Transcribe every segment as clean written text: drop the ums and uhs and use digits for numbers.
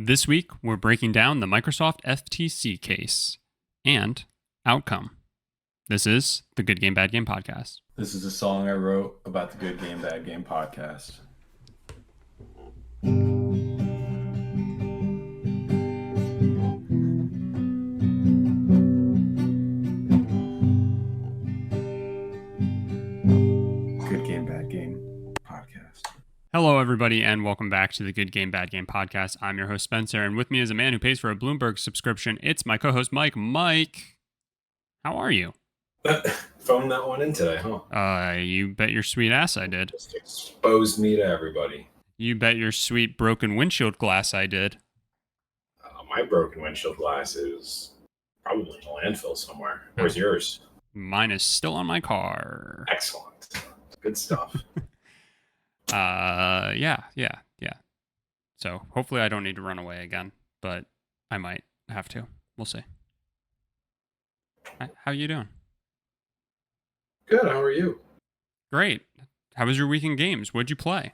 This week, we're breaking down the Microsoft FTC case and outcome. This is the Good Game, Bad Game podcast. This is a song I wrote about the Good Game, Bad Game podcast. Good Game, Bad Game podcast. Hello, everybody, and welcome back to the Good Game, Bad Game podcast. I'm your host, Spencer, and with me is a man who pays for a Bloomberg subscription. It's my co-host, Mike. Mike, how are you? Phoned that one in today, huh? You bet your sweet ass I did. Just exposed me to everybody. You bet your sweet broken windshield glass I did. My broken windshield glass is probably in a landfill somewhere. Where's yours? Mine is still on my car. Excellent. Good stuff. Yeah. So hopefully I don't need to run away again, but I might have to. We'll see. How you doing? Good. How are you? Great. How was your weekend games? What'd you play?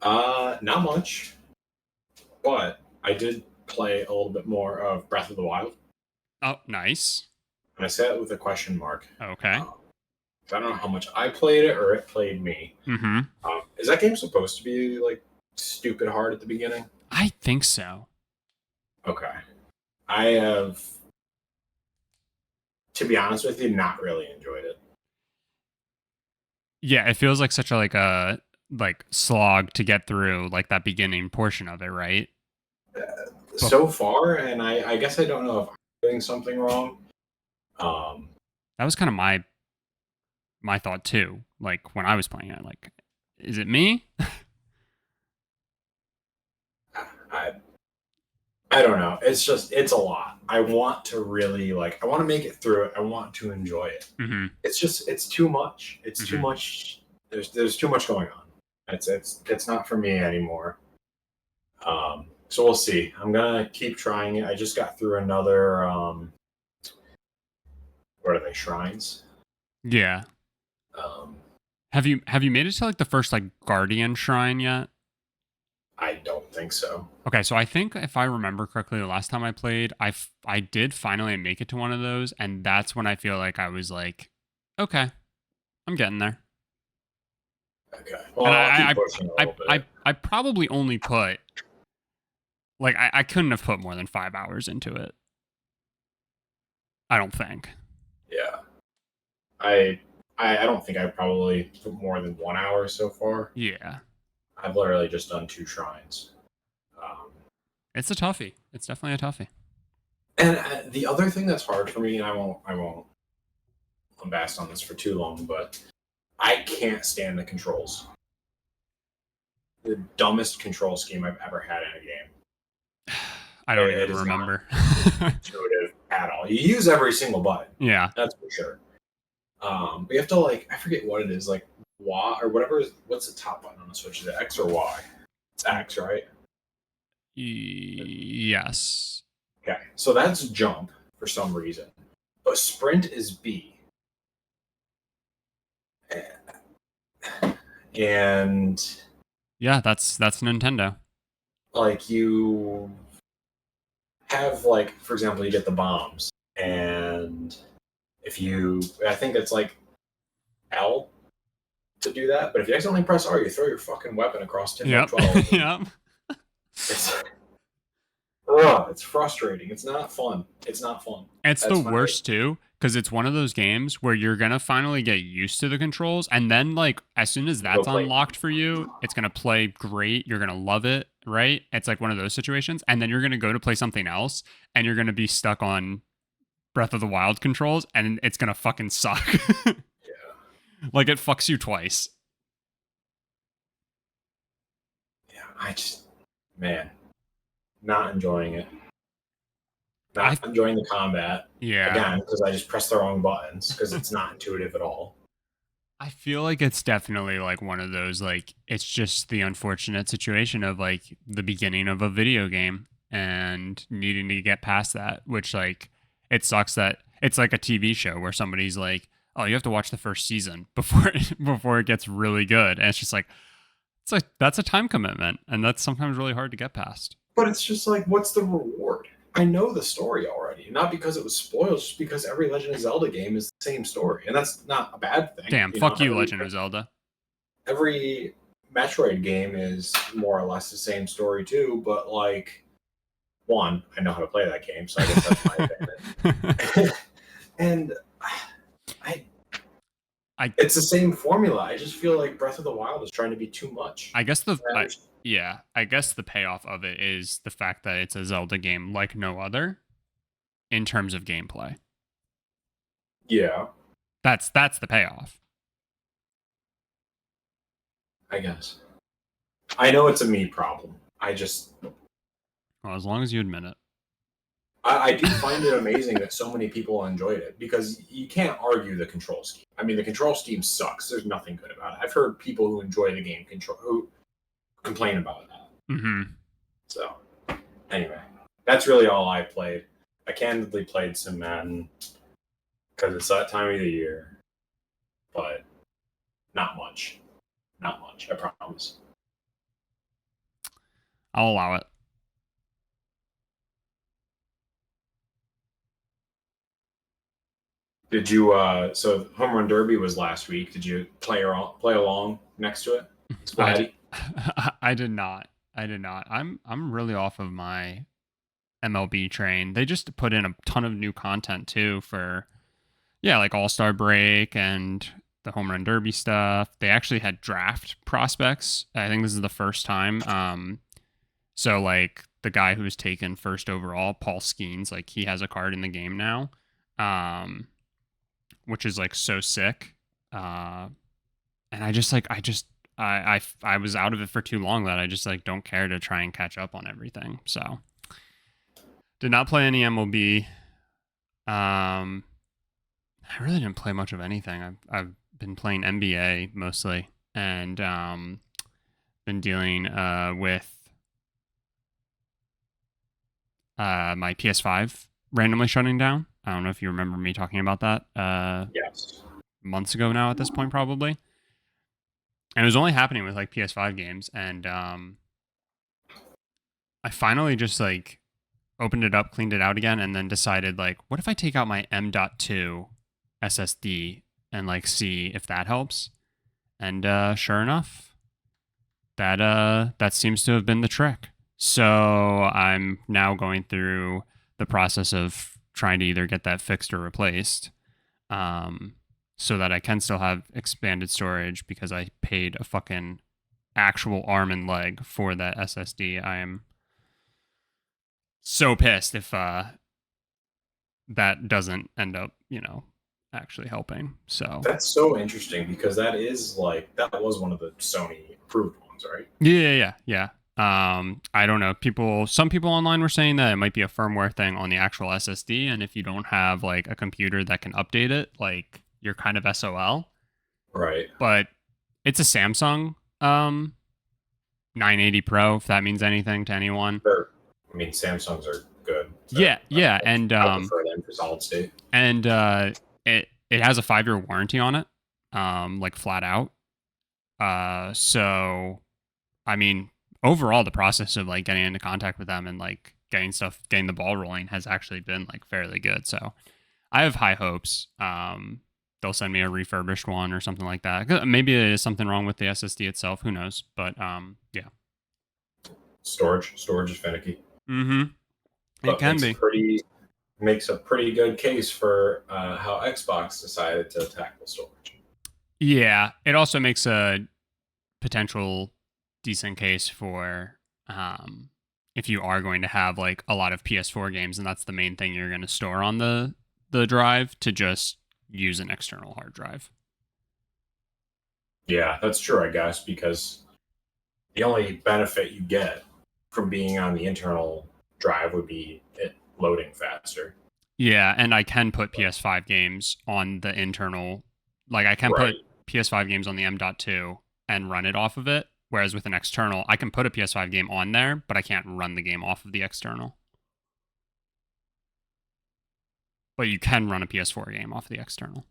Not much, but I did play a little bit more of Breath of the Wild. Oh, nice. And I say it with a question mark. Okay. I don't know how much I played it or it played me. Mm-hmm. Is that game supposed to be like stupid hard at the beginning? I think so. Okay. I have, to be honest with you, not really enjoyed it. Yeah, it feels like such a slog to get through, like that beginning portion of it, right? So far, and I guess I don't know if I'm doing something wrong. That was kind of my thought too. Like when I was playing it, like, is it me? I don't know. It's a lot. I want to really I want to make it through it. I want to enjoy it. Mm-hmm. It's too much. It's too much. There's too much going on. It's not for me anymore. So we'll see. I'm gonna keep trying it. I just got through another what are they, shrines? Yeah. Have you made it to like the first Guardian shrine yet? I don't think so. Okay, so I think if I remember correctly, the last time I played, I did finally make it to one of those, and that's when I feel like I was like, okay, I'm getting there. Okay. Well, and I probably only put I couldn't have put more than 5 hours into it. I don't think. Yeah. I don't think I probably put more than 1 hour so far. Yeah. I've literally just done 2 shrines. It's a toughie. It's definitely a toughie. And the other thing that's hard for me, and I won't lambast on this for too long, but I can't stand the controls. The dumbest control scheme I've ever had in a game. I don't even remember. Intuitive at all. You use every single button. Yeah. That's for sure. But you have to I forget what it is, Y or whatever. What's the top button on the Switch? Is it X or Y? It's X, right? Yes. Okay, so that's jump for some reason, but sprint is B. And yeah, that's Nintendo. You have for example, you get the bombs, and I think it's L to do that, but if you accidentally press R, you throw your fucking weapon across 10 yep. 12. Yep. It's frustrating. It's not fun. It's That's the worst too, because it's one of those games where you're gonna finally get used to the controls, and then as soon as that's unlocked for you, it's gonna play great. You're gonna love it, right? It's one of those situations, and then you're gonna go to play something else, and you're gonna be stuck on Breath of the Wild controls, and it's gonna fucking suck. Yeah. It fucks you twice. Yeah, not enjoying it. Not enjoying the combat. Yeah. Again, because I just press the wrong buttons, because it's not intuitive at all. I feel like it's definitely one of those, it's just the unfortunate situation of the beginning of a video game and needing to get past that, which it sucks that it's like a TV show where somebody's oh, you have to watch the first season before it gets really good. And it's just that's a time commitment, and that's sometimes really hard to get past. But it's just like, what's the reward? I know the story already, not because it was spoiled, just because every Legend of Zelda game is the same story, and that's not a bad thing. Damn, fuck you, Legend of Zelda. Every Metroid game is more or less the same story too, but like, one, I know how to play that game, so I guess that's my advantage. And it's the same formula. I just feel like Breath of the Wild is trying to be too much. I guess I guess the payoff of it is the fact that it's a Zelda game like no other in terms of gameplay. Yeah. That's the payoff. I guess. I know it's a me problem. Well, as long as you admit it. I do find it amazing that so many people enjoyed it, because you can't argue the control scheme. I mean, the control scheme sucks. There's nothing good about it. I've heard people who enjoy the game who complain about that. Mm-hmm. So, anyway, that's really all I played. I candidly played some Madden because it's that time of the year, but not much. Not much, I promise. I'll allow it. Did you? So Home Run Derby was last week. Did you play along next to it? I did not. I'm really off of my MLB train. They just put in a ton of new content too for, like All-Star Break and the Home Run Derby stuff. They actually had draft prospects. I think this is the first time. So like the guy who was taken first overall, Paul Skeens, like he has a card in the game now. Which is like so sick. And I was out of it for too long that I just like don't care to try and catch up on everything. So did not play any MLB. I really didn't play much of anything. I've been playing NBA mostly, and been dealing with my PS5 randomly shutting down. I don't know if you remember me talking about that. Yes. Months ago now at this point, probably. And it was only happening with like PS5 games. And I finally just like opened it up, cleaned it out again, and then decided like, what if I take out my M.2 SSD and like see if that helps? And sure enough, that seems to have been the trick. So I'm now going through the process of trying to either get that fixed or replaced, so that I can still have expanded storage, because I paid a fucking actual arm and leg for that SSD. I am so pissed if that doesn't end up, actually helping. So that's so interesting, because that was one of the Sony approved ones, right? Yeah. I don't know. Some people online were saying that it might be a firmware thing on the actual SSD, and if you don't have like a computer that can update it, like you're kind of SOL. Right. But it's a Samsung 980 Pro, if that means anything to anyone. I mean, Samsungs are good. So yeah, and I prefer them for solid state. And it has a 5-year warranty on it, like flat out. So I mean, overall, the process of like getting into contact with them and like getting the ball rolling has actually been like fairly good. So I have high hopes. They'll send me a refurbished one or something like that. Maybe there's something wrong with the SSD itself. Who knows? But yeah. Storage is finicky. Mm-hmm. It can be. Makes a pretty good case for how Xbox decided to tackle storage. Yeah, it also makes a potential decent case for if you are going to have like a lot of PS4 games, and that's the main thing you're going to store on the drive, to just use an external hard drive. Yeah, that's true, I guess, because the only benefit you get from being on the internal drive would be it loading faster. Yeah, and I can put PS5 games on the internal, like I can put PS5 games on the M.2 and run it off of it. Whereas with an external, I can put a PS5 game on there, but I can't run the game off of the external. But you can run a PS4 game off the external.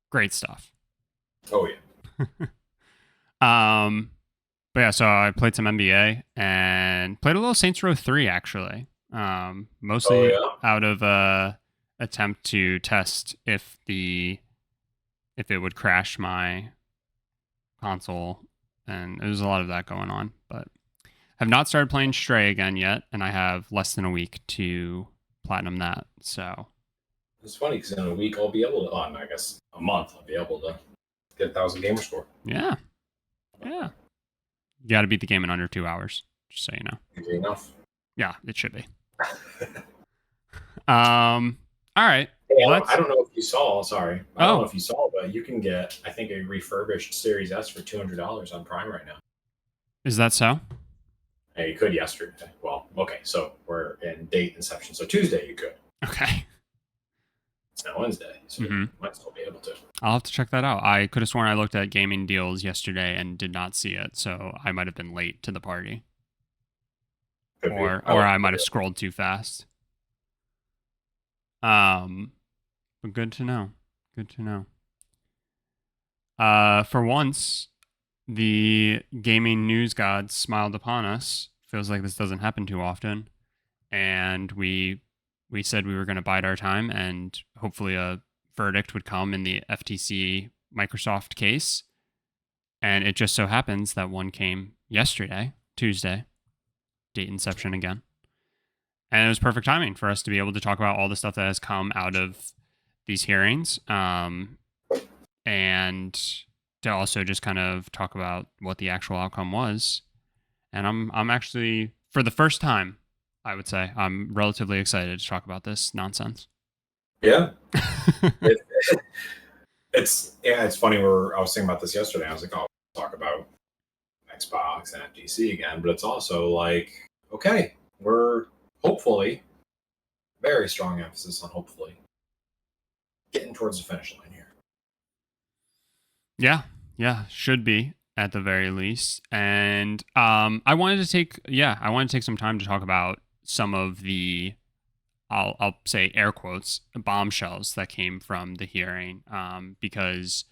Great stuff. Oh yeah. But yeah, so I played some NBA and played a little Saints Row 3 actually. Oh Mostly yeah. out of a attempt to test if it would crash my console, and there's a lot of that going on. But have not started playing Stray again yet, and I have less than a week to platinum that. So It's funny because in a week I'll be able to. Oh, I guess a month I'll be able to get 1,000 gamer score. yeah, yeah, you got to beat the game in under 2 hours. Just so you know. Easy enough. Yeah, it should be. All right. Hey, Let's. I don't know if you saw. Sorry, I don't know Oh, if you saw, but you can get, I think, a refurbished Series S for $200 on Prime right now. is that so? Hey, you could yesterday. Well, okay, so we're in date inception. So Tuesday you could. Okay. It's now Wednesday, so you might still be able to. I'll have to check that out. I could have sworn I looked at gaming deals yesterday and did not see it, so I might have been late to the party, Could be. or I might have scrolled too fast. But good to know. Good to know. For once, the gaming news gods smiled upon us. Feels like this doesn't happen too often, and we said we were going to bide our time, and hopefully a verdict would come in the FTC Microsoft case. And it just so happens that one came yesterday, Tuesday, date inception again. And it was perfect timing for us to be able to talk about all the stuff that has come out of these hearings, and to also just kind of talk about what the actual outcome was. And I'm actually, for the first time, I would say, I'm relatively excited to talk about this nonsense. Yeah. It's funny. I was thinking about this yesterday. I was like, oh, we'll talk about Xbox and FTC again, but it's also like, okay, we're hopefully, very strong emphasis on hopefully, getting towards the finish line here. Yeah, should be at the very least. And I wanted to take some time to talk about some of the, I'll say air quotes, bombshells that came from the hearing, because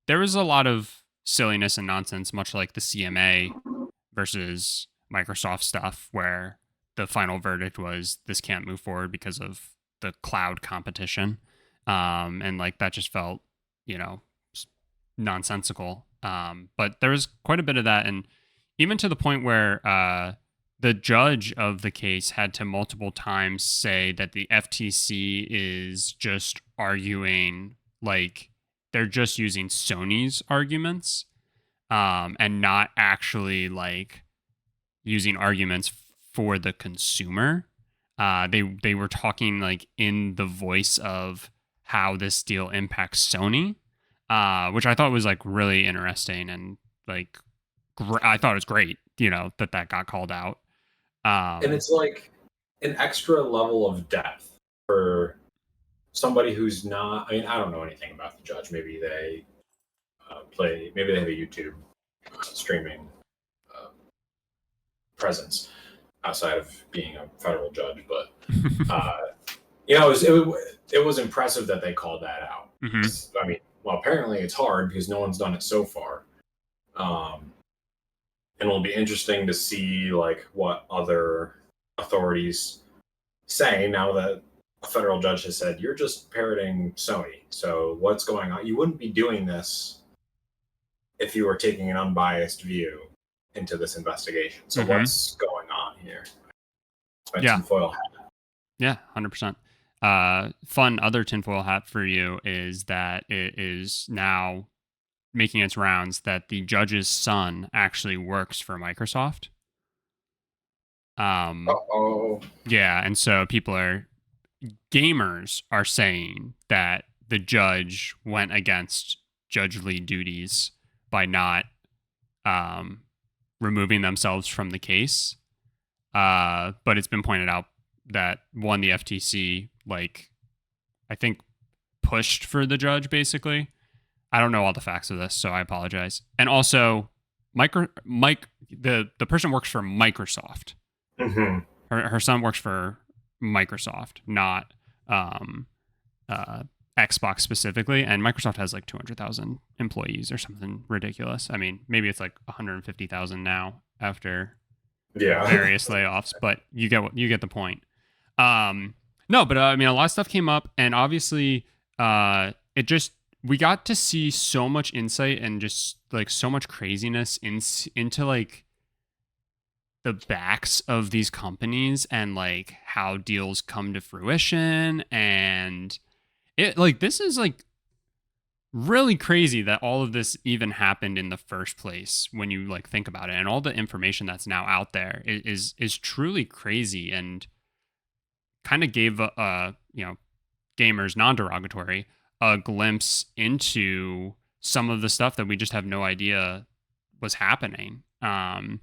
there was a lot of silliness and nonsense, much like the CMA versus Microsoft stuff, where the final verdict was this can't move forward because of the cloud competition, and like that just felt, nonsensical. But there was quite a bit of that, and even to the point where the judge of the case had to multiple times say that the FTC is just arguing, like they're just using Sony's arguments, and not actually using arguments for the consumer. They were talking like in the voice of how this deal impacts Sony, which I thought was like really interesting, and like I thought it was great, that got called out. And it's like an extra level of depth for somebody who's not. I mean, I don't know anything about the judge. Maybe they maybe they have a YouTube streaming presence outside of being a federal judge, but it was impressive that they called that out. Mm-hmm. I mean, well, apparently it's hard because no one's done it so far, and it'll be interesting to see like what other authorities say now that a federal judge has said you're just parroting Sony. So what's going on? You wouldn't be doing this if you were taking an unbiased view into this investigation. So what's going on here? Tinfoil hat. Yeah, 100%. Fun other tinfoil hat for you is that it is now making its rounds that the judge's son actually works for Microsoft. Yeah, and so gamers are saying that the judge went against judgely duties by not removing themselves from the case. But it's been pointed out that the FTC, I think, pushed for the judge, basically. I don't know all the facts of this, so I apologize. And also, the person works for Microsoft. Mm-hmm. Her son works for Microsoft, not Xbox specifically, and Microsoft has like 200,000 employees or something ridiculous. I mean, maybe it's like 150,000 now after various layoffs, but you get the point. No, but I mean, a lot of stuff came up, and obviously, we got to see so much insight and just like so much craziness into like the backs of these companies and like how deals come to fruition. And it like, this is like really crazy that all of this even happened in the first place when you like think about it, and all the information that's now out there is truly crazy, and kind of gave gamers, non-derogatory, a glimpse into some of the stuff that we just have no idea was happening. And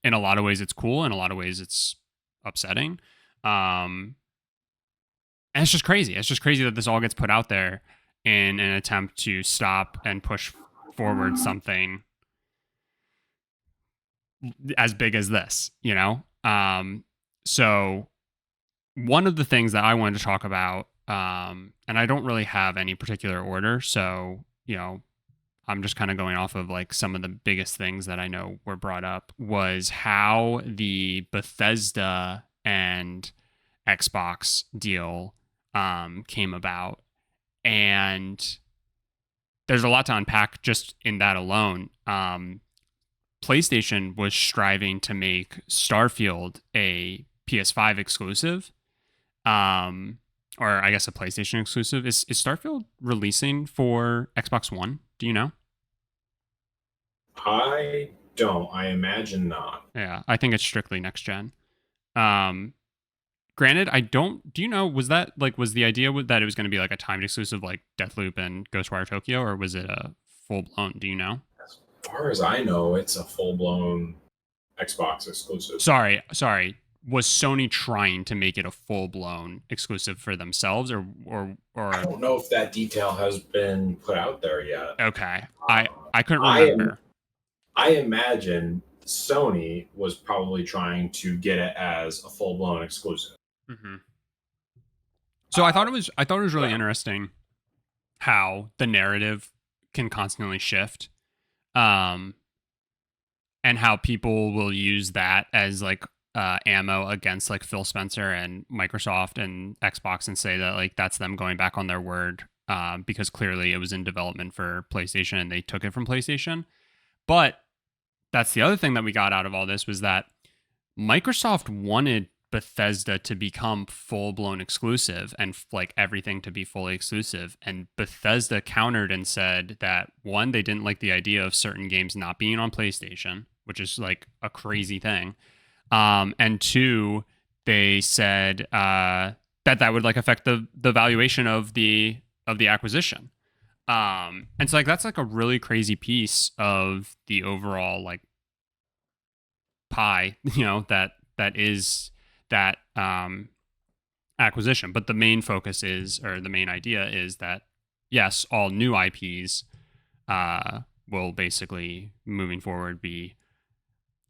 in a lot of ways it's cool, in a lot of ways it's upsetting. And it's just crazy. It's just crazy that this all gets put out there in an attempt to stop and push forward something as big as this, you know? So one of the things that I wanted to talk about, and I don't really have any particular order, so, you know, I'm just kind of going off of like some of the biggest things that I know were brought up, was how the Bethesda and Xbox deal came about. And there's a lot to unpack just in that alone. PlayStation was striving to make Starfield a PS5 exclusive, or I guess a PlayStation exclusive. Is Starfield releasing for Xbox One? Do you know? I don't. I imagine not. Yeah, I think it's strictly next gen. Granted, I don't. Do you know? Was that like, was the idea that it was going to be like a timed exclusive like Deathloop and Ghostwire Tokyo, or was it a full blown? Do you know? As far as I know, it's a full blown Xbox exclusive. Sorry. Was Sony trying to make it a full blown exclusive for themselves, or? I don't know if that detail has been put out there yet. Okay, I couldn't remember. I imagine Sony was probably trying to get it as a full blown exclusive. Mm-hmm. So I thought it was really interesting how the narrative can constantly shift, and how people will use that as like ammo against like Phil Spencer and Microsoft and Xbox, and say that like that's them going back on their word, because clearly it was in development for PlayStation and they took it from PlayStation. But that's the other thing that we got out of all this, was that Microsoft wanted Bethesda to become full-blown exclusive and like everything to be fully exclusive, and Bethesda countered and said that, one, they didn't like the idea of certain games not being on PlayStation, which is like a crazy thing, and two, they said that would like affect the valuation of the acquisition. And so like that's like a really crazy piece of the overall like pie, you know, that is that acquisition. But the main focus is, or the main idea is that, yes, all new IPs will basically moving forward be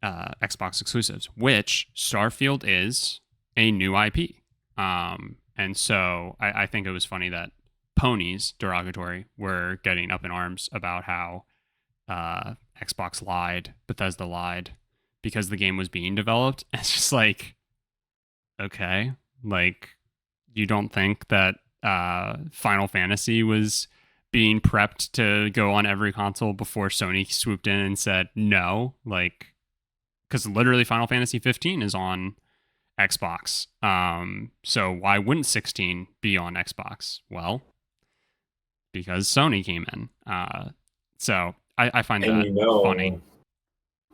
Xbox exclusives, which Starfield is a new IP. And so I think it was funny that ponies, derogatory, were getting up in arms about how Xbox lied, Bethesda lied, because the game was being developed. It's just like, okay, like, you don't think that Final Fantasy was being prepped to go on every console before Sony swooped in and said no? Like, because literally Final Fantasy 15 is on Xbox. So why wouldn't 16 be on Xbox? Well, because Sony came in. So I find that funny.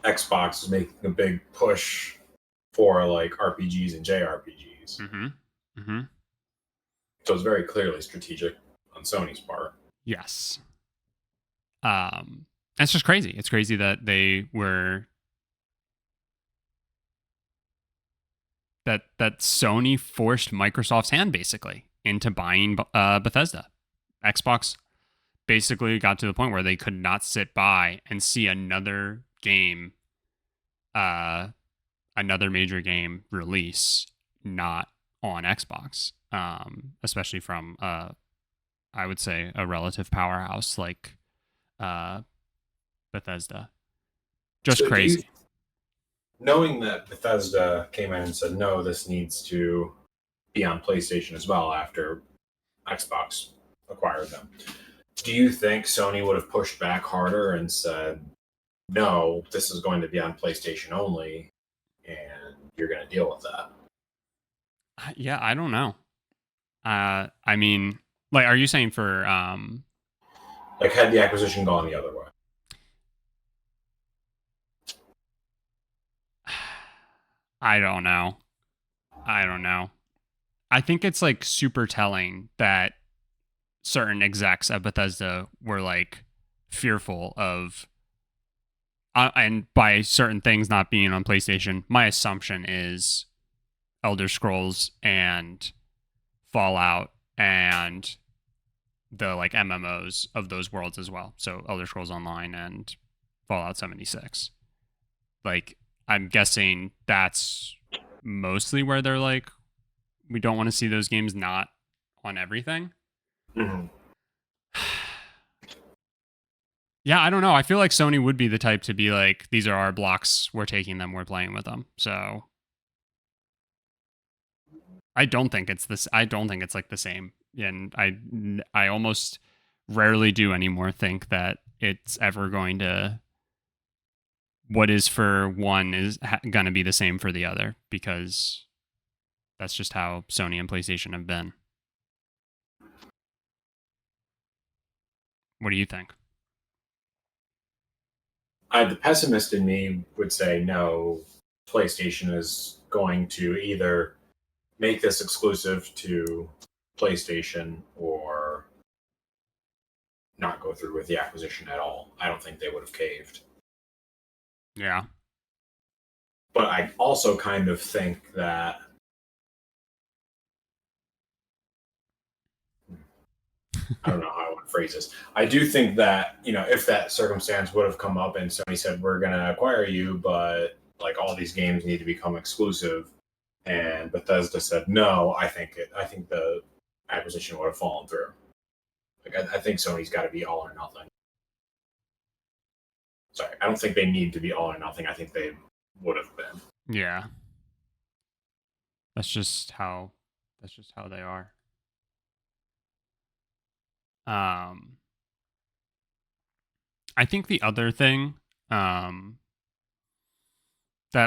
Xbox is making a big push for like RPGs and JRPGs. Mm-hmm. Mm-hmm. So it's very clearly strategic on Sony's part. Yes. It's just crazy. It's crazy that they were that Sony forced Microsoft's hand basically into buying Bethesda. Xbox basically got to the point where they could not sit by and see another game, another major game release not on Xbox, especially from a I would say, a relative powerhouse like Bethesda. Just So do you, crazy. knowing that Bethesda came in and said no, this needs to be on PlayStation as well after Xbox acquired them, do you think Sony would have pushed back harder and said no, this is going to be on PlayStation only, and you're going to deal with that? Yeah, I don't know. I mean, like, are you saying for Like, had the acquisition gone the other way? I don't know. I don't know. I think it's like super telling that certain execs at Bethesda were like fearful of, and by certain things not being on PlayStation, my assumption is Elder Scrolls and Fallout and the like MMOs of those worlds as well. So Elder Scrolls Online and Fallout 76. Like, I'm guessing that's mostly where they're like, we don't want to see those games not on everything. Mm-hmm. Yeah, I don't know. I feel like Sony would be the type to be like, these are our blocks. We're taking them. We're playing with them. So I don't think it's this. I don't think it's like the same. And I almost rarely do anymore think that it's ever going to, what is for one is going to be the same for the other, because that's just how Sony and PlayStation have been. What do you think? The pessimist in me would say no, PlayStation is going to either make this exclusive to PlayStation or not go through with the acquisition at all. I don't think they would have caved. Yeah. But I also kind of think that I don't know how I want to phrase this. I do think that, if that circumstance would have come up and Sony said, we're going to acquire you, but like all these games need to become exclusive, and Bethesda said no, I think the acquisition would have fallen through. Like, I think Sony's got to be all or nothing. Sorry, I don't think they need to be all or nothing. I think they would have been. Yeah. That's just how they are. I think the other thing that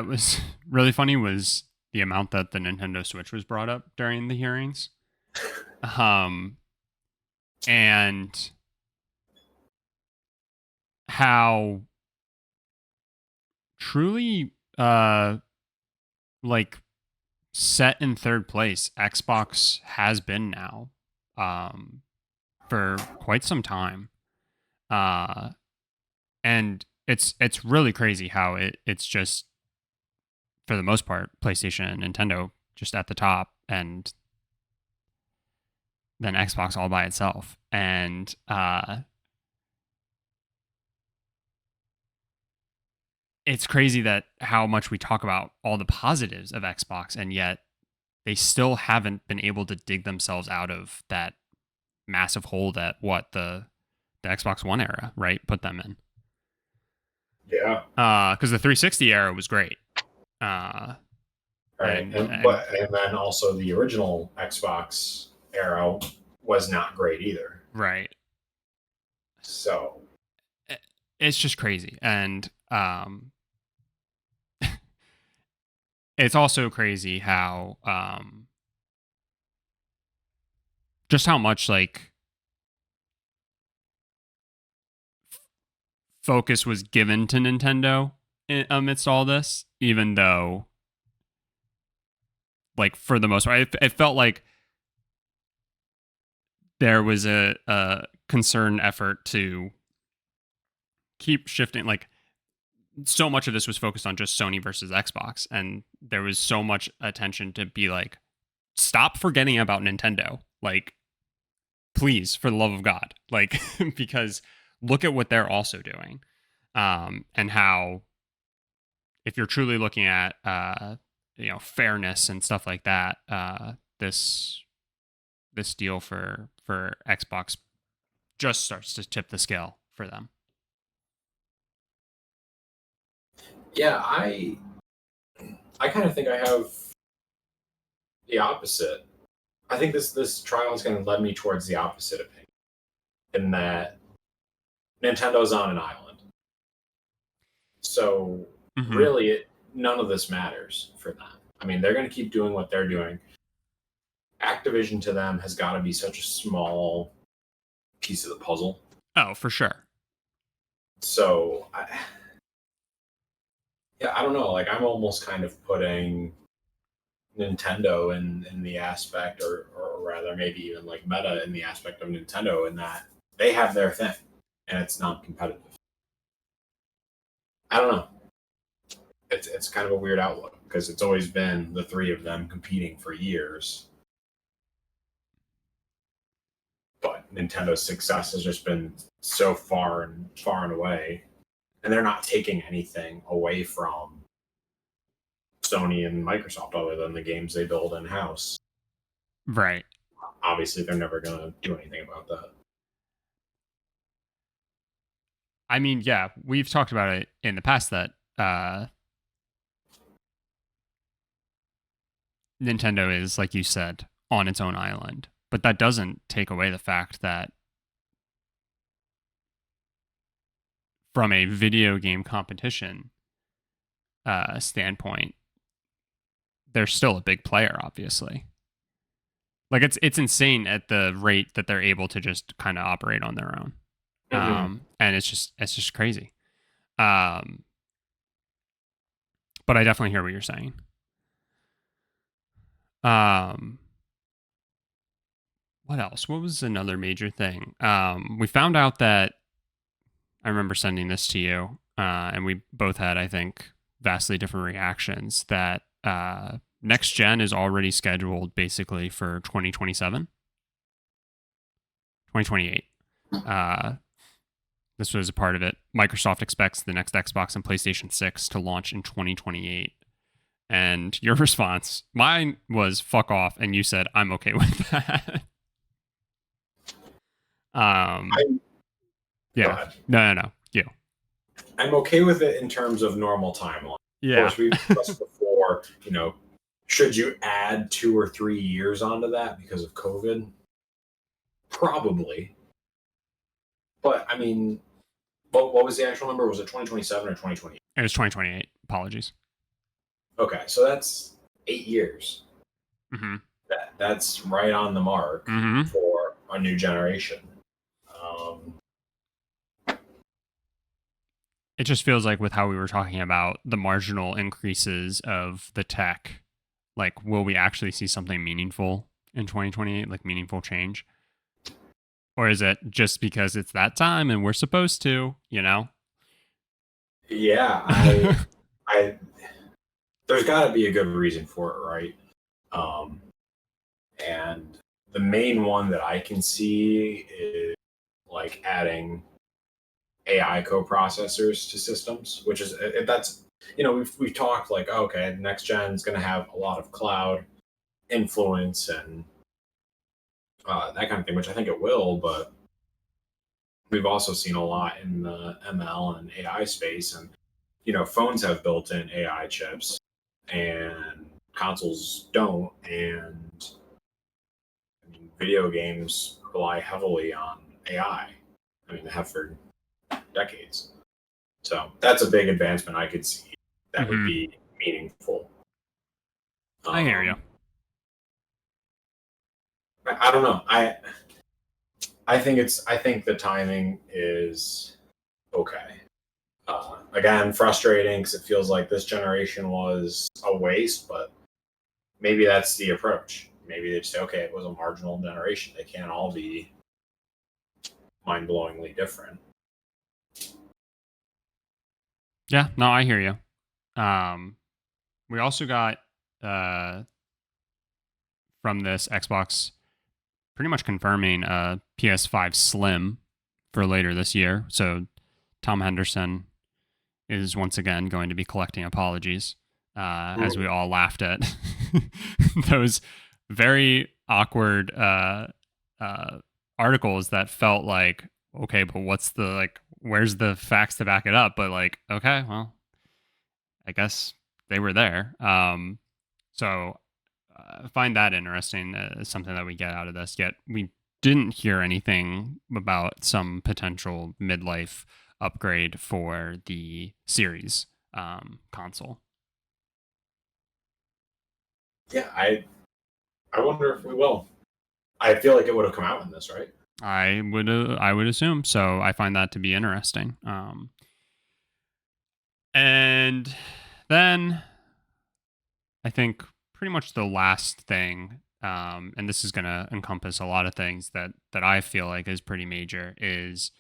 was really funny was the amount that the Nintendo Switch was brought up during the hearings. And how truly like set in third place Xbox has been now for quite some time. And it's really crazy how it's just, for the most part, PlayStation and Nintendo just at the top, and then Xbox all by itself. And it's crazy that how much we talk about all the positives of Xbox, and yet they still haven't been able to dig themselves out of that massive hole that the Xbox One era, right, put them in. Yeah. Because the 360 era was great. Right. And then also the original Xbox era was not great either. Right. So it's just crazy. And it's also crazy how just how much like focus was given to Nintendo amidst all this, even though, like, for the most part, it felt like there was a concerned effort to keep shifting. Like, so much of this was focused on just Sony versus Xbox, and there was so much attention to be like, stop forgetting about Nintendo. Like, please, for the love of God. Like, because look at what they're also doing. And how, if you're truly looking at fairness and stuff like that, this deal for for Xbox just starts to tip the scale for them. Yeah, I kind of think I have the opposite. I think this trial is going to lead me towards the opposite opinion, in that Nintendo's on an island. So really, none of this matters for them. I mean, they're going to keep doing what they're doing. Activision to them has got to be such a small piece of the puzzle. Oh, for sure. So, I don't know. Like, I'm almost kind of putting Nintendo in the aspect, or rather, maybe even like Meta in the aspect of Nintendo, in that they have their thing and it's not competitive. I don't know. It's kind of a weird outlook because it's always been the three of them competing for years. But Nintendo's success has just been so far and away, and they're not taking anything away from Sony and Microsoft other than the games they build in-house. Right. Obviously, they're never going to do anything about that. I mean, yeah, we've talked about it in the past that Nintendo is, like you said, on its own island. But that doesn't take away the fact that from a video game competition standpoint, they're still a big player, obviously. Like, it's insane at the rate that they're able to just kind of operate on their own. And it's just crazy. But I definitely hear what you're saying. What else? What was another major thing? We found out that, I remember sending this to you, and we both had, I think, vastly different reactions, that next gen is already scheduled basically for 2027. 2028. This was a part of it. Microsoft expects the next Xbox and PlayStation 6 to launch in 2028. And your response, mine was fuck off, and you said, I'm okay with that. Yeah. No. You. I'm okay with it in terms of normal timeline. Yeah. Of course, we've discussed before, should you add 2 or 3 years onto that because of COVID? Probably. But, I mean, what was the actual number? Was it 2027 or 2028? It was 2028. Apologies. Okay, so that's 8 years. Mm-hmm. That's right on the mark for a new generation. It just feels like, with how we were talking about the marginal increases of the tech, like, will we actually see something meaningful in 2028, like meaningful change? Or is it just because it's that time and we're supposed to, Yeah, I there's got to be a good reason for it, right? And the main one that I can see is like adding AI coprocessors to systems, which is, that's, we've talked like, okay, next gen is going to have a lot of cloud influence and that kind of thing, which I think it will, but we've also seen a lot in the ML and AI space, and phones have built-in AI chips and consoles don't, and I mean, video games rely heavily on AI. I mean, they have for decades. So that's a big advancement I could see that would be meaningful. I hear you. I don't know. I think the timing is okay. Again, frustrating because it feels like this generation was a waste, but maybe that's the approach. Maybe they just say, okay, it was a marginal generation. They can't all be mind-blowingly different. Yeah, no, I hear you. We also got from this Xbox pretty much confirming a PS5 Slim for later this year. So Tom Henderson is once again going to be collecting apologies, as we all laughed at those very awkward articles that felt like, okay, but what's the like? Where's the facts to back it up? But like, okay, well, I guess they were there. So I find that interesting. Something that we get out of this. Yet we didn't hear anything about some potential midlife upgrade for the series console. Yeah, I wonder if we will. I feel like it would have come out in this, right? I would assume so. I find that to be interesting. And then I think pretty much the last thing, and this is going to encompass a lot of things that I feel like is pretty major, is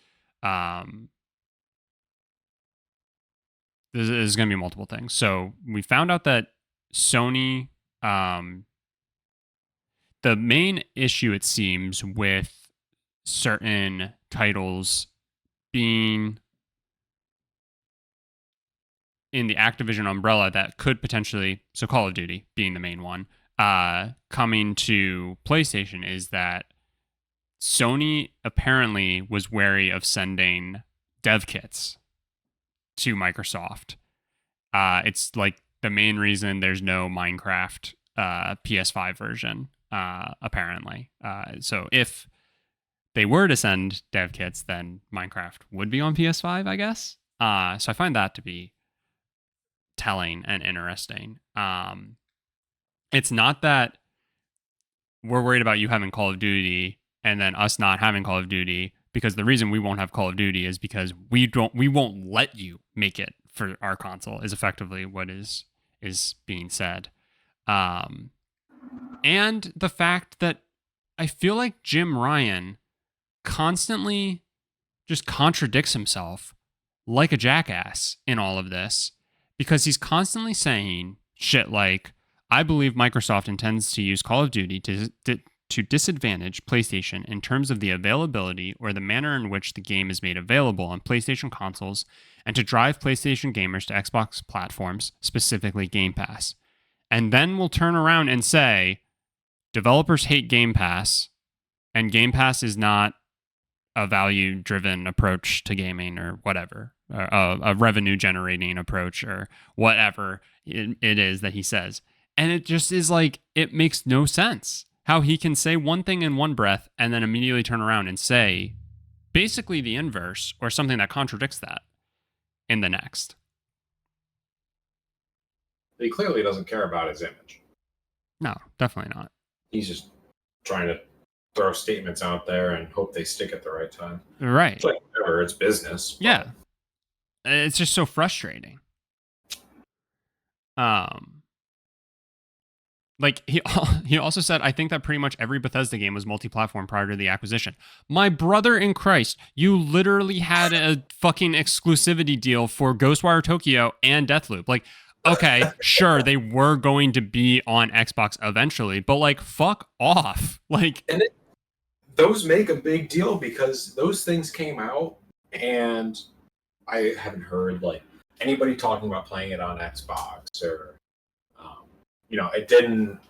this is going to be multiple things. So we found out that Sony, the main issue it seems with certain titles being in the Activision umbrella that could potentially, so Call of Duty being the main one, coming to PlayStation, is that Sony apparently was wary of sending dev kits to Microsoft. It's like the main reason there's no Minecraft PS5 version, apparently. So if they were to send dev kits, then Minecraft would be on PS5, I guess. So I find that to be telling and interesting. It's not that we're worried about you having Call of Duty and then us not having Call of Duty, because the reason we won't have Call of Duty is because we won't let you make it for our console, is effectively what is being said. And the fact that I feel like Jim Ryan constantly just contradicts himself like a jackass in all of this, because he's constantly saying shit like, I believe Microsoft intends to use Call of Duty to disadvantage PlayStation in terms of the availability or the manner in which the game is made available on PlayStation consoles, and to drive PlayStation gamers to Xbox platforms, specifically Game Pass. And then we'll turn around and say, developers hate Game Pass, and Game Pass is not a value-driven approach to gaming or whatever, a revenue-generating approach or whatever it is that he says. And it just is like, it makes no sense how he can say one thing in one breath and then immediately turn around and say basically the inverse or something that contradicts that in the next. He clearly doesn't care about his image. No, definitely not. He's just trying to throw statements out there and hope they stick at the right time. Right. It's like, whatever, it's business. But... yeah. It's just so frustrating. Like he also said, I think that pretty much every Bethesda game was multi-platform prior to the acquisition. My brother in Christ, you literally had a fucking exclusivity deal for Ghostwire Tokyo and Deathloop. Like, okay, sure, they were going to be on Xbox eventually, but like, fuck off. Like, and those make a big deal because those things came out, and I haven't heard like anybody talking about playing it on Xbox or. It didn't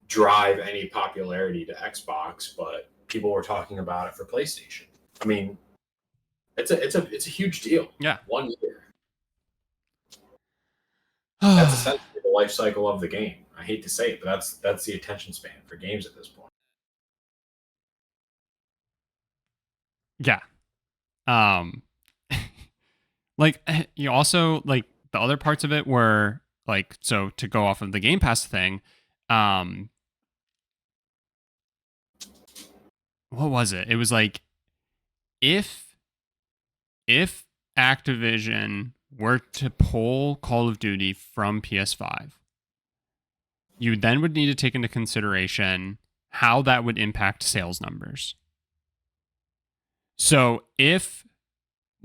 drive any popularity to Xbox, but people were talking about it for PlayStation. I mean, it's a huge deal. Yeah, 1 year. That's essentially the life cycle of the game. I hate to say it, but that's the attention span for games at this point. Yeah. Like, you also, like, the other parts of it were like, so to go off of the Game Pass thing, what was it? It was like, if Activision were to pull Call of Duty from PS5, you then would need to take into consideration how that would impact sales numbers. So if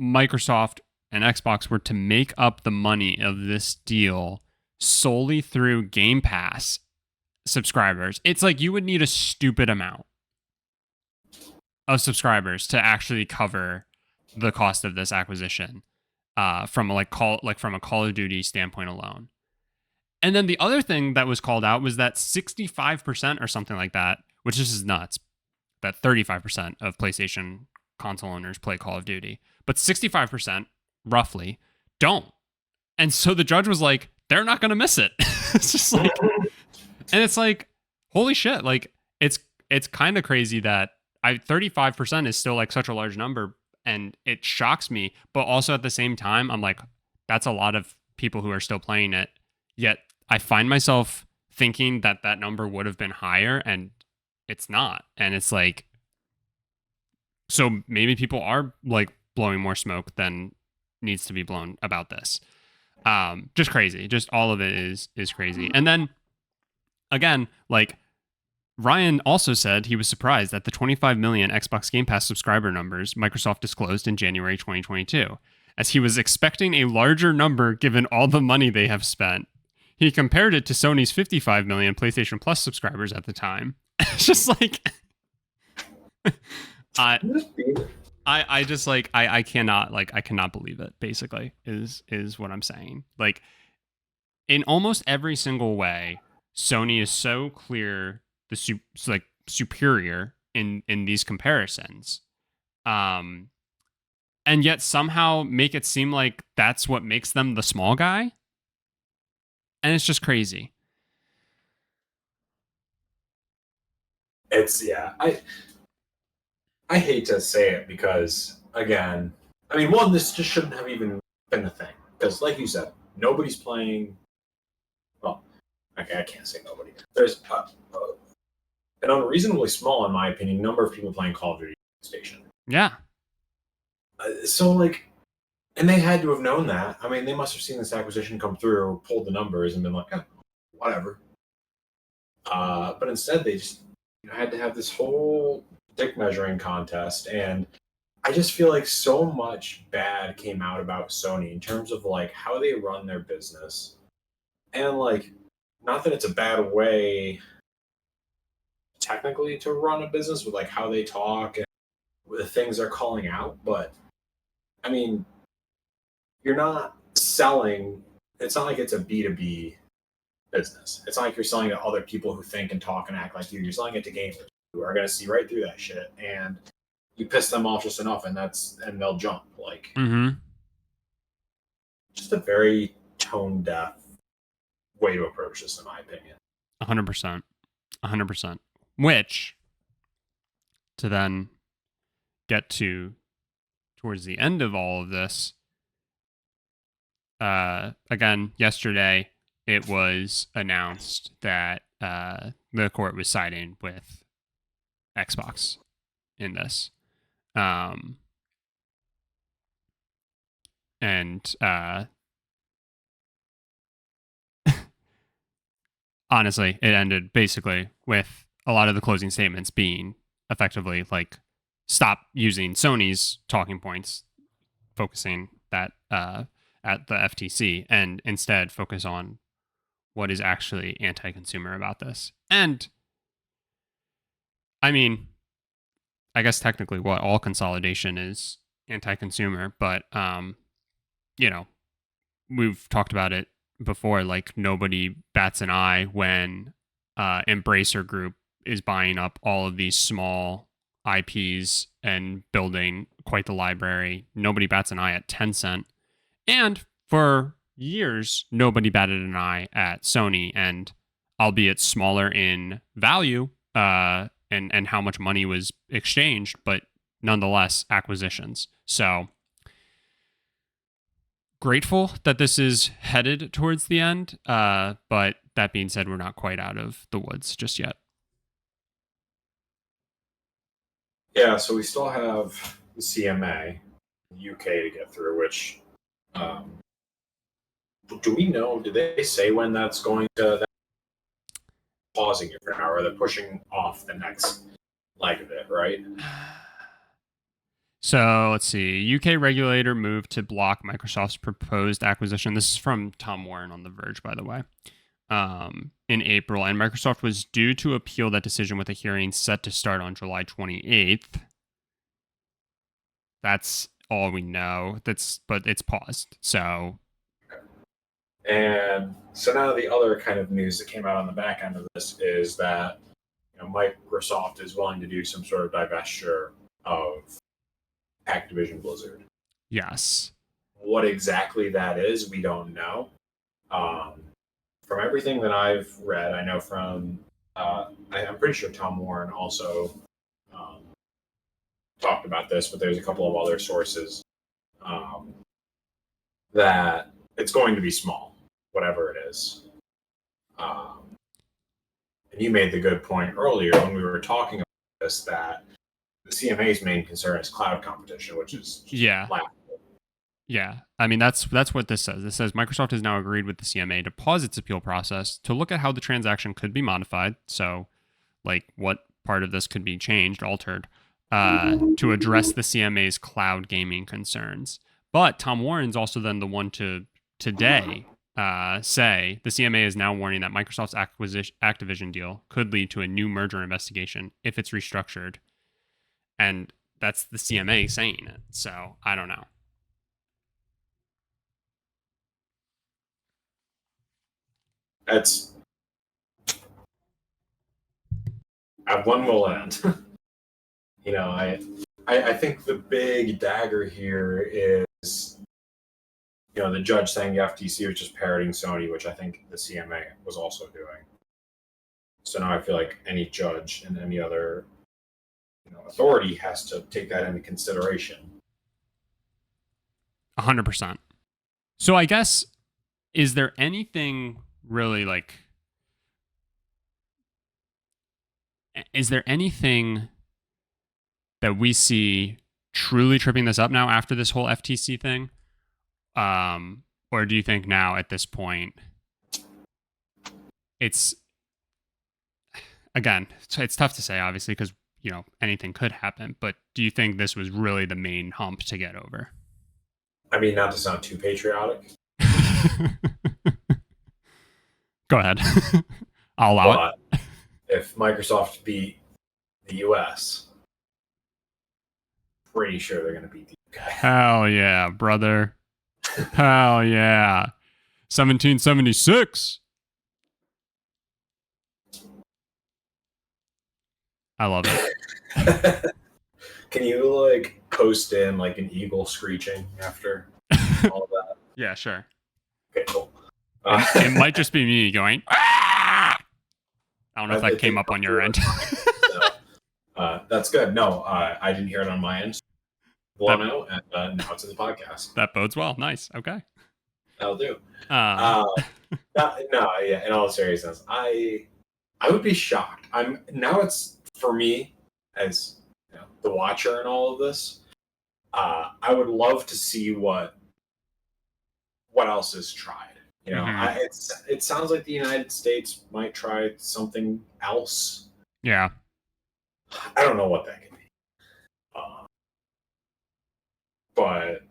Microsoft and Xbox were to make up the money of this deal solely through Game Pass subscribers, it's like you would need a stupid amount of subscribers to actually cover the cost of this acquisition from a Call of Duty standpoint alone. And then the other thing that was called out was that 65% or something like that, which this is nuts, that 35% of PlayStation console owners play Call of Duty, but 65% roughly don't. And so the judge was like, they're not going to miss it. It's just like, and it's like, holy shit. Like it's kind of crazy that 35% is still like such a large number, and it shocks me. But also at the same time, I'm like, that's a lot of people who are still playing it. Yet I find myself thinking that that number would have been higher, and it's not. And it's like, so maybe people are like blowing more smoke than needs to be blown about this. Just crazy. Just all of it is crazy. And then again, like Ryan also said he was surprised at the 25 million Xbox Game Pass subscriber numbers Microsoft disclosed in January 2022, as he was expecting a larger number given all the money they have spent. He compared it to Sony's 55 million PlayStation Plus subscribers at the time. It's just like, I just like, I cannot believe it, basically, is what I'm saying. Like, in almost every single way, Sony is so clear superior in these comparisons. And yet somehow make it seem like that's what makes them the small guy. And it's just crazy. It's, yeah, I hate to say it because, again, I mean, one, this just shouldn't have even been a thing. Because, like you said, nobody's playing. Well, okay, I can't say nobody. There's an unreasonably small, in my opinion, number of people playing Call of Duty Station. Yeah. So, like, and they had to have known that. I mean, they must have seen this acquisition come through, pulled the numbers, and been like, whatever. But instead, they just had to have this whole dick measuring contest, and I just feel like so much bad came out about Sony in terms of like how they run their business, and like, not that it's a bad way technically to run a business with like how they talk and the things they're calling out, but I mean, you're not selling. It's not like it's a B2B business. It's not like you're selling to other people who think and talk and act like you. You're selling it to gamers who are going to see right through that shit, and you piss them off just enough, and they'll jump. Like, just a very tone deaf way to approach this, in my opinion. 100%. Which, to then get to towards the end of all of this, again, yesterday, it was announced that the court was siding with Xbox in this. And honestly, it ended basically with a lot of the closing statements being effectively like, stop using Sony's talking points, focusing that at the FTC, and instead focus on what is actually anti-consumer about this. And I mean, I guess technically what all consolidation is anti-consumer, but you know, we've talked about it before, like nobody bats an eye when Embracer Group is buying up all of these small IPs and building quite the library. Nobody bats an eye at Tencent. And for years, nobody batted an eye at Sony, and albeit smaller in value and how much money was exchanged, but nonetheless acquisitions. So grateful that this is headed towards the end, but that being said, we're not quite out of the woods just yet. Yeah, so we still have the CMA, the UK to get through, which do we know, did they say when that's going to, pausing it for now, or they're pushing off the next leg of it, right? So let's see. UK regulator moved to block Microsoft's proposed acquisition. This is from Tom Warren on The Verge, by the way, in April. And Microsoft was due to appeal that decision with a hearing set to start on July 28th. That's all we know. But it's paused. So. And so now the other kind of news that came out on the back end of this is that Microsoft is willing to do some sort of divestiture of Activision Blizzard. Yes. What exactly that is, we don't know. From everything that I've read, I know from I'm pretty sure Tom Warren also talked about this, but there's a couple of other sources that it's going to be small, whatever it is. And you made the good point earlier when we were talking about this that the CMA's main concern is cloud competition, which is laughable. Yeah. I mean, that's what this says. This says Microsoft has now agreed with the CMA to pause its appeal process to look at how the transaction could be modified. So, like, what part of this could be changed, altered, to address the CMA's cloud gaming concerns. But Tom Warren's also then the one to today say the CMA is now warning that Microsoft's Activision deal could lead to a new merger investigation if it's restructured. And that's the CMA saying it. So, I don't know. That's at one will end. I think the big dagger here is, the judge saying the FTC was just parroting Sony, which I think the CMA was also doing. So now I feel like any judge and any other authority has to take that into consideration. 100%. So I guess, is there anything really is there anything that we see truly tripping this up now after this whole FTC thing? Or do you think now at this point, it's tough to say, obviously, because, anything could happen, but do you think this was really the main hump to get over? I mean, not to sound too patriotic. Go ahead. I'll allow it. If Microsoft beat the US, pretty sure they're going to beat the UK. Hell yeah, brother. Hell yeah. 1776. I love it. Can you post in an eagle screeching after all of that? Yeah, sure. Okay, cool. It might just be me going, ah! I don't know if that came up on your end. That's good. No, I didn't hear it on my end. Blown out, and now it's in the podcast. That bodes well. Nice. Okay. That'll do. In all seriousness, I would be shocked. It's for me as the watcher in all of this. I would love to see what else is tried. It sounds like the United States might try something else. Yeah. I don't know what that could be. But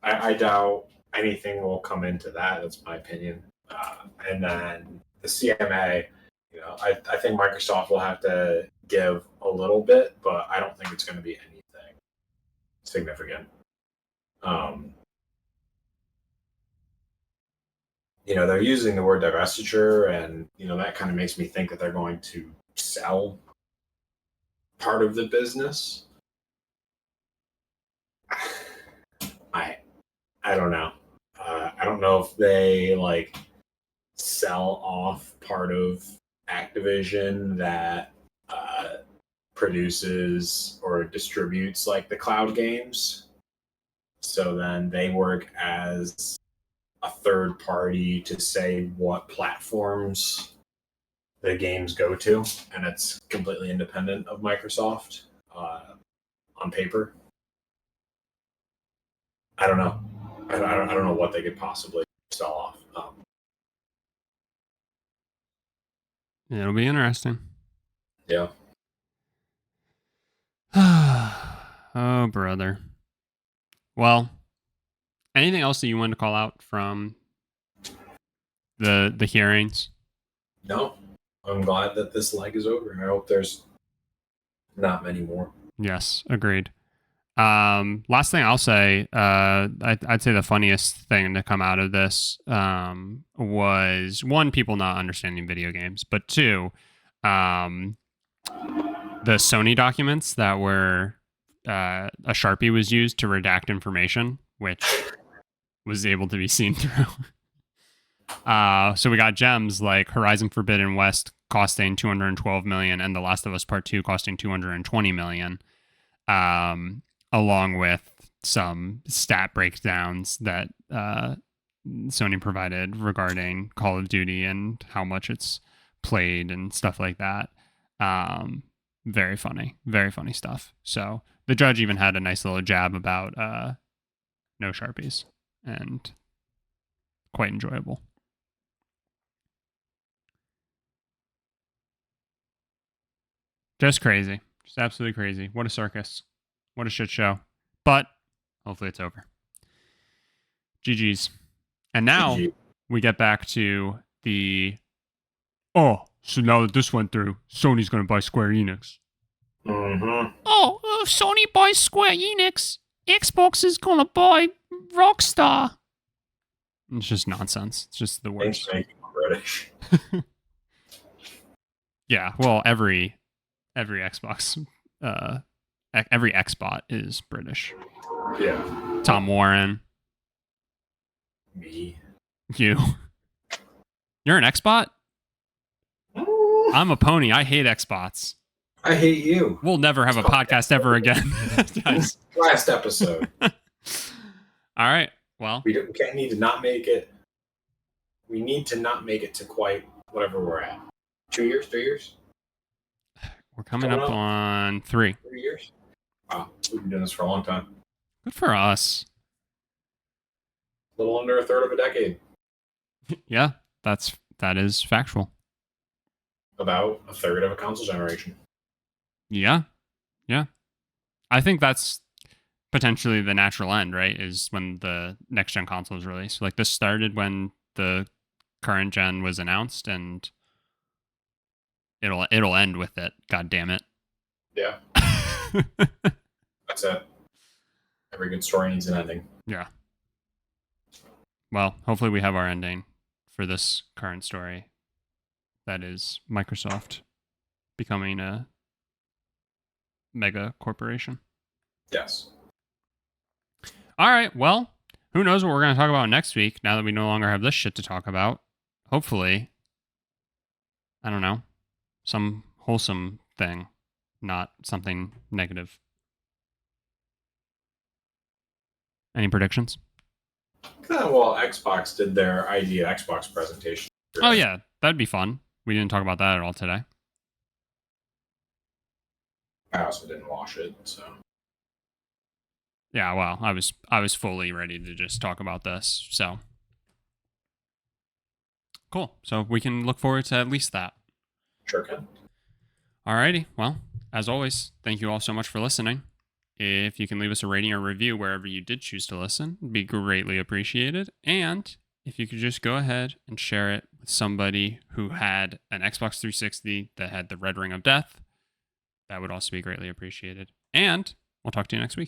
I doubt anything will come into that. That's my opinion. And then the CMA, I think Microsoft will have to give a little bit, but I don't think it's going to be anything significant. They're using the word divestiture, and that kind of makes me think that they're going to sell part of the business. I don't know. I don't know if they sell off part of Activision that produces or distributes the cloud games. So then they work as a third party to say what platforms the games go to, and it's completely independent of Microsoft on paper. I don't know. I don't know what they could possibly sell off. It'll be interesting. Yeah. Oh, brother. Well, anything else that you wanted to call out from the hearings? No. I'm glad that this leg is over. I hope there's not many more. Yes, agreed. Last thing I'll say, I'd say the funniest thing to come out of this was one, people not understanding video games, but two, the Sony documents that were a Sharpie was used to redact information, which was able to be seen through. So we got gems like Horizon Forbidden West costing $212 million and The Last of Us Part 2 costing $220 million. Along with some stat breakdowns that Sony provided regarding Call of Duty and how much it's played and stuff like that. Very funny stuff. So the judge even had a nice little jab about no Sharpies, and quite enjoyable. Just crazy. Just absolutely crazy. What a circus. What a shit show. But hopefully it's over. GG's. And now we get back to the... Oh, so now that this went through, Sony's going to buy Square Enix. Mm-hmm. Oh, if Sony buys Square Enix, Xbox is going to buy Rockstar. It's just nonsense. It's just the worst. Thanks for making British. Yeah, well, every Xbox... every Xbot is British. Yeah. Tom Warren. Me. You. You're an Xbot? I'm a pony. I hate Xbots. I hate you. We'll never have a podcast ever again. Last episode. All right. Well, we need to not make it. We need to not make it to quite whatever we're at. 2 years, 3 years. We're coming up on 3. 3 years. Wow, we've been doing this for a long time. Good for us. A little under a third of a decade. Yeah, that is factual. About a third of a console generation. Yeah. I think that's potentially the natural end, right? Is when the next gen console is released. Like this started when the current gen was announced, and it'll end with it. God damn it. Yeah. That's it. Every good story needs an ending. Yeah. Well, hopefully we have our ending for this current story. That is Microsoft becoming a mega corporation. Yes. All right. Well, who knows what we're going to talk about next week now that we no longer have this shit to talk about. Hopefully, I don't know, some wholesome thing, not something negative. Any predictions? Well, Xbox did their idea Xbox presentation. Oh, yeah. That'd be fun. We didn't talk about that at all today. I also didn't watch it, so. Yeah, well, I was fully ready to just talk about this, so. Cool. So we can look forward to at least that. Sure can. Alrighty. Well, as always, thank you all so much for listening. If you can leave us a rating or review wherever you did choose to listen, it'd be greatly appreciated. And if you could just go ahead and share it with somebody who had an Xbox 360 that had the red ring of death, that would also be greatly appreciated. And we'll talk to you next week.